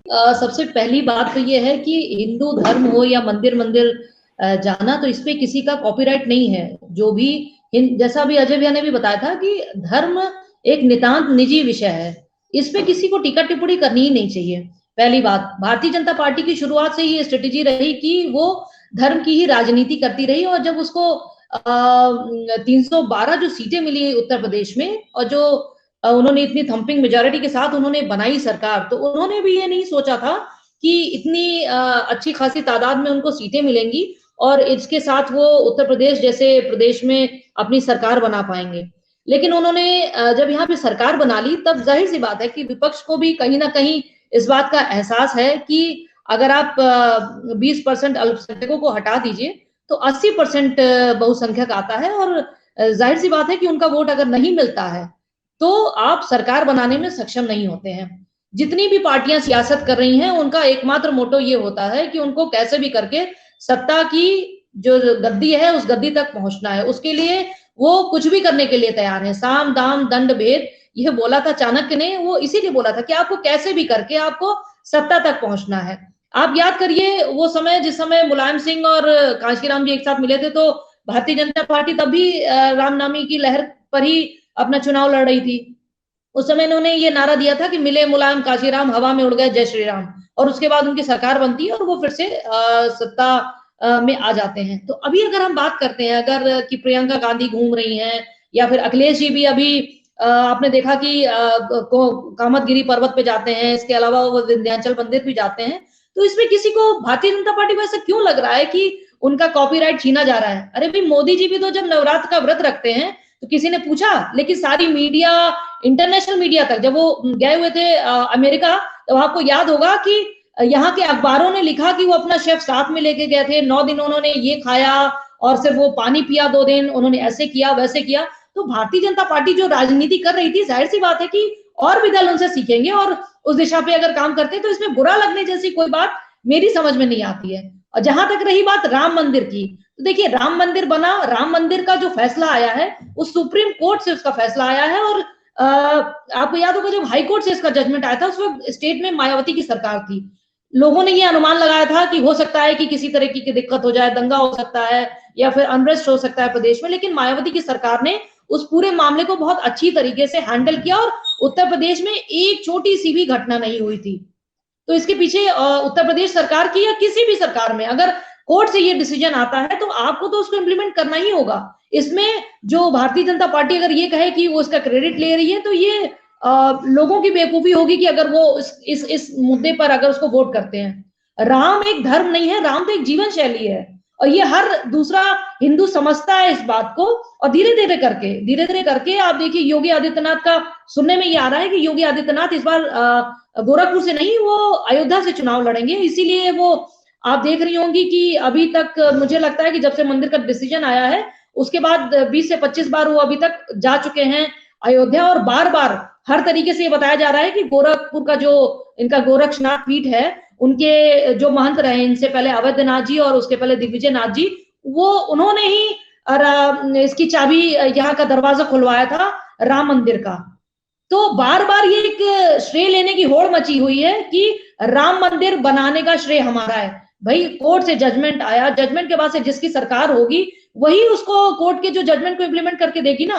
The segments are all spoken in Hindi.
सबसे पहली बात तो ये है कि हिंदू धर्म हो या मंदिर मंदिर जाना, तो इस पे किसी का कॉपीराइट नहीं है। जो भी जैसा अभी अजय भैया ने भी बताया था कि धर्म एक नितांत निजी विषय है, इस पे किसी को टीका टिप्पणी करनी ही नहीं चाहिए। पहली बात, भारतीय जनता पार्टी की शुरुआत से ही स्ट्रेटेजी रही कि वो धर्म की ही राजनीति करती रही, और जब उसको 312 जो सीटें मिली उत्तर प्रदेश में, और जो उन्होंने इतनी थंपिंग मेजॉरिटी के साथ उन्होंने बनाई सरकार, तो उन्होंने भी ये नहीं सोचा था कि इतनी अच्छी खासी तादाद में उनको सीटें मिलेंगी और इसके साथ वो उत्तर प्रदेश जैसे प्रदेश में अपनी सरकार बना पाएंगे। लेकिन उन्होंने जब यहाँ पे सरकार बना ली, तब जाहिर सी बात है कि विपक्ष को भी कहीं ना कहीं इस बात का एहसास है कि अगर आप 20% अल्पसंख्यकों को हटा दीजिए तो 80% बहुसंख्यक आता है, और जाहिर सी बात है कि उनका वोट अगर नहीं मिलता है तो आप सरकार बनाने में सक्षम नहीं होते हैं। जितनी भी पार्टियां सियासत कर रही हैं, उनका एकमात्र मोटो ये होता है कि उनको कैसे भी करके सत्ता की जो गद्दी है उस गद्दी तक पहुंचना है। उसके लिए वो कुछ भी करने के लिए तैयार है। साम दाम दंड भेद, यह बोला था चाणक्य ने, वो इसीलिए बोला था कि आपको कैसे भी करके आपको सत्ता तक पहुंचना है। आप याद करिए वो समय, जिस समय मुलायम सिंह और कांशीराम जी एक साथ मिले थे, तो भारतीय जनता पार्टी तब भी रामनामी की लहर पर ही अपना चुनाव लड़ रही थी। उस समय इन्होंने ये नारा दिया था कि मिले मुलायम काशीराम, हवा में उड़ गए जय श्री राम, और उसके बाद उनकी सरकार बनती है और वो फिर से सत्ता में आ जाते हैं। तो अभी अगर हम बात करते हैं अगर कि प्रियंका गांधी घूम रही हैं, या फिर अखिलेश जी भी अभी आपने देखा कि कामतगिरी पर्वत पे जाते हैं, इसके अलावा वो विंध्याचल मंदिर भी जाते हैं, तो इसमें किसी को भारतीय जनता पार्टी को ऐसा क्यों लग रहा है कि उनका कॉपीराइट छीना जा रहा है? अरे भाई, मोदी जी भी तो जब नवरात्र का व्रत रखते हैं तो किसी ने पूछा? लेकिन सारी मीडिया, इंटरनेशनल मीडिया तक, जब वो गए हुए थे अमेरिका, तो आपको याद होगा कि यहाँ के अखबारों ने लिखा कि वो अपना शेफ साथ में लेके गए थे, 9 दिन उन्होंने ये खाया और सिर्फ वो पानी पिया, 2 दिन उन्होंने ऐसे किया वैसे किया। तो भारतीय जनता पार्टी जो राजनीति कर रही थी, जाहिर सी बात है कि और भी दल उनसे सीखेंगे और उस दिशा पे अगर काम करते हैं, तो इसमें बुरा लगने जैसी कोई बात मेरी समझ में नहीं आती है। और जहां तक रही बात राम मंदिर की, तो देखिए राम मंदिर बना, राम मंदिर का जो फैसला आया है वो सुप्रीम कोर्ट से उसका फैसला आया है, और आपको याद होगा जब हाई कोर्ट से इसका जजमेंट आया था, उस वक्त स्टेट में मायावती की सरकार थी। लोगों ने ये अनुमान लगाया था कि हो सकता है कि किसी तरह की दिक्कत हो जाए, दंगा हो सकता है या फिर अनरेस्ट हो सकता है प्रदेश में, लेकिन मायावती की सरकार ने उस पूरे मामले को बहुत अच्छी तरीके से हैंडल किया और उत्तर प्रदेश में एक छोटी सी भी घटना नहीं हुई थी। तो इसके पीछे उत्तर प्रदेश सरकार की या किसी भी सरकार में अगर कोर्ट से ये डिसीजन आता है तो आपको तो उसको इम्प्लीमेंट करना ही होगा। इसमें जो भारतीय जनता पार्टी अगर ये कहे कि वो इसका क्रेडिट ले रही है, तो ये लोगों की बेवकूफी होगी कि अगर वो इस मुद्दे पर अगर उसको वोट करते हैं। राम एक धर्म नहीं है, राम तो एक जीवन शैली है, और ये हर दूसरा हिंदू समझता है इस बात को। और धीरे धीरे करके आप देखिए योगी आदित्यनाथ का सुनने में ये आ रहा है कि योगी आदित्यनाथ इस बार गोरखपुर से नहीं, वो अयोध्या से चुनाव लड़ेंगे। इसीलिए वो आप देख रही होंगी कि अभी तक मुझे लगता है कि जब से मंदिर का डिसीजन आया है उसके बाद 20 से 25 बार वो अभी तक जा चुके हैं अयोध्या, और बार बार हर तरीके से ये बताया जा रहा है कि गोरखपुर का जो इनका गोरक्षनाथ पीठ है, उनके जो महंत रहे इनसे पहले अवैधनाथ जी और उसके पहले दिग्विजय नाथ जी, वो उन्होंने ही इसकी चाबी, यहाँ का दरवाजा खुलवाया था राम मंदिर का। तो बार बार ये एक श्रेय लेने की होड़ मची हुई है कि राम मंदिर बनाने का श्रेय हमारा है। भाई कोर्ट से जजमेंट आया, जजमेंट के बाद से जिसकी सरकार होगी वही उसको कोर्ट के जो जजमेंट को इम्प्लीमेंट करके देगी ना।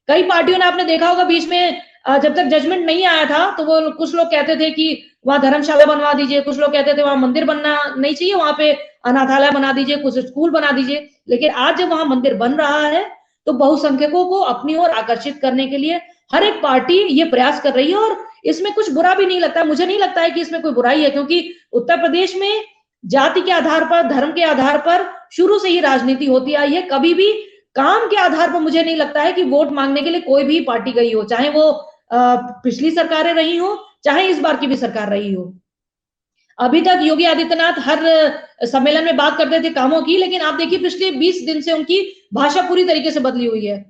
कई पार्टियों ने आपने देखा होगा बीच में जब तक जजमेंट नहीं आया था तो वो कुछ लोग कहते थे कि वहां धर्मशाला बनवा दीजिए, कुछ लोग कहते थे वहां मंदिर बनना नहीं चाहिए, वहां पे अनाथालय बना दीजिए, कुछ स्कूल बना दीजिए। लेकिन आज जब वहां मंदिर बन रहा है तो बहुसंख्यकों को अपनी ओर आकर्षित करने के लिए हर एक पार्टी ये प्रयास कर रही है, और इसमें कुछ बुरा भी नहीं लगता। मुझे नहीं लगता है कि इसमें कोई बुराई है, क्योंकि उत्तर प्रदेश में जाति के आधार पर, धर्म के आधार पर शुरू से ही राजनीति होती आई है। कभी भी काम के आधार पर मुझे नहीं लगता है कि वोट मांगने के लिए कोई भी पार्टी गई हो, चाहे वो पिछली सरकारें रही हो, चाहे इस बार की भी सरकार रही हो। अभी तक योगी आदित्यनाथ हर सम्मेलन में बात करते थे कामों की, लेकिन आप देखिए पिछले 20 दिन से उनकी भाषा पूरी तरीके से बदली हुई है।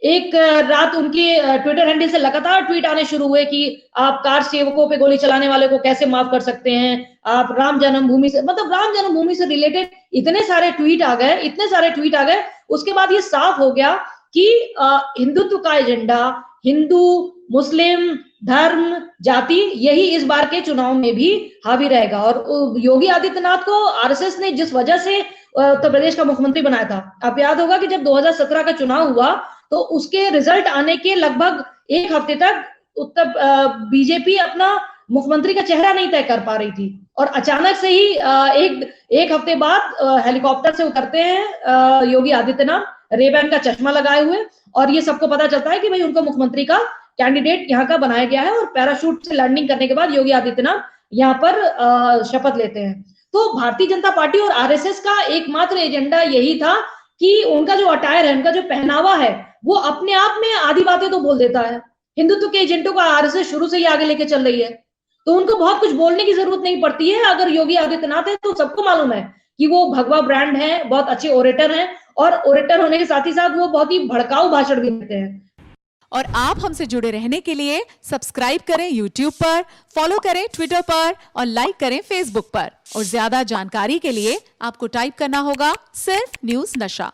एक रात उनके ट्विटर हैंडल से लगातार ट्वीट आने शुरू हुए कि आप कार सेवकों पे गोली चलाने वाले को कैसे माफ कर सकते हैं, आप राम जन्मभूमि से, मतलब राम जन्मभूमि से रिलेटेड इतने सारे ट्वीट आ गए, इतने सारे ट्वीट आ गए। उसके बाद ये साफ हो गया कि हिंदुत्व का एजेंडा, हिंदू मुस्लिम धर्म, जाति, यही इस बार के चुनाव में भी हावी रहेगा। और योगी आदित्यनाथ को आरएसएस ने जिस वजह से उत्तर प्रदेश का मुख्यमंत्री बनाया था, आप याद होगा कि जब 2017 का चुनाव हुआ तो उसके रिजल्ट आने के लगभग एक हफ्ते तक बीजेपी अपना मुख्यमंत्री का चेहरा नहीं तय कर पा रही थी, और अचानक से ही एक हफ्ते बाद हेलीकॉप्टर से उतरते हैं योगी आदित्यनाथ रेबैन का चश्मा लगाए हुए, और ये सबको पता चलता है कि भाई उनको मुख्यमंत्री का कैंडिडेट यहाँ का बनाया गया है, और पैराशूट से लैंडिंग करने के बाद योगी आदित्यनाथ यहाँ पर शपथ लेते हैं। तो भारतीय जनता पार्टी और आरएसएस का एकमात्र एजेंडा यही था कि उनका जो अटायर है, उनका जो पहनावा है, वो अपने आप में आधी बातें तो बोल देता है। हिंदुत्व के एजेंडों को आरएसएस शुरू से ही आगे लेके चल रही है, तो उनको बहुत कुछ बोलने की जरूरत नहीं पड़ती है। अगर योगी आदित्यनाथ है तो सबको मालूम है कि वो भगवा ब्रांड है, बहुत अच्छे ओरेटर हैं, और ओरेटर होने के साथ ही साथ वो बहुत ही भड़काऊ भाषण भी देते हैं। और आप हमसे जुड़े रहने के लिए सब्सक्राइब करें YouTube पर, फॉलो करें Twitter पर और लाइक करें Facebook पर। और ज्यादा जानकारी के लिए आपको टाइप करना होगा सिर्फ न्यूज़ नशा।